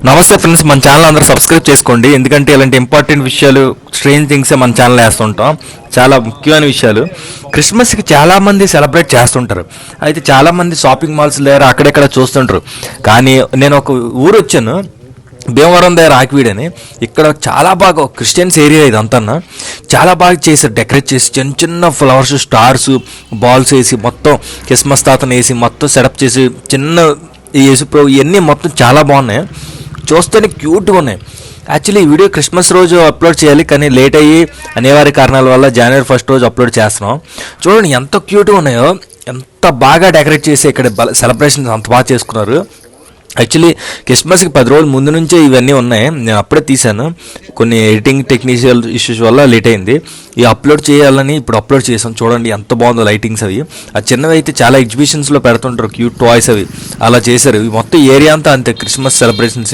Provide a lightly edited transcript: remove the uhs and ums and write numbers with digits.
నమస్తే ఫ్రెండ్స్, మన ఛానల్ అందరూ సబ్స్క్రైబ్ చేసుకోండి. ఎందుకంటే ఇలాంటి ఇంపార్టెంట్ విషయాలు, స్ట్రేంజ్ థింగ్సే మన ఛానల్ వేస్తుంటాం. చాలా ముఖ్యమైన విషయాలు. క్రిస్మస్కి చాలామంది సెలబ్రేట్ చేస్తుంటారు. అయితే చాలామంది షాపింగ్ మాల్స్ లేరు, అక్కడెక్కడ చూస్తుంటారు. కానీ నేను ఒక ఊరు వచ్చాను, భీమవరం దగ్గర ఆకివీడ్ అని. ఇక్కడ చాలా బాగా క్రిస్టియన్స్ ఏరియా ఇదంతా చాలా బాగా చేశారు. డెకరేట్ చేసి చిన్న చిన్న ఫ్లవర్స్, స్టార్స్, బాల్స్ వేసి మొత్తం క్రిస్మస్ తాతను వేసి మొత్తం సెటప్ చేసి చిన్న యేసు ప్రభు ఇవన్నీ మొత్తం చాలా బాగున్నాయి. చూస్తేనే క్యూట్గా ఉన్నాయి. యాక్చువల్లీ ఈ వీడియో క్రిస్మస్ రోజు అప్లోడ్ చేయాలి, కానీ లేట్ అయ్యి అనివార్య కారణాల వల్ల జనవరి 1 రోజు అప్లోడ్ చేస్తున్నాం. చూడండి ఎంత క్యూట్గా ఉన్నాయో, ఎంత బాగా డెకరేట్ చేసి ఇక్కడ సెలబ్రేషన్స్ అంత బాగా చేసుకున్నారు. యాక్చువల్లీ క్రిస్మస్కి 10 రోజుల ముందు నుంచే ఇవన్నీ ఉన్నాయి. నేను అప్పుడే తీశాను, కొన్ని ఎడిటింగ్ టెక్నిషియల్ ఇష్యూస్ వల్ల లేట్ అయింది. ఈ అప్లోడ్ చేయాలని ఇప్పుడు అప్లోడ్ చేసాం. చూడండి ఎంత బాగుందో లైటింగ్స్ అవి. ఆ చిన్నవి అయితే చాలా ఎగ్జిబిషన్స్లో పెడుతుంటారు, క్యూట్ టాయ్స్ అవి అలా చేశారు. మొత్తం ఏరియా అంతా అంతే క్రిస్మస్ సెలబ్రేషన్స్.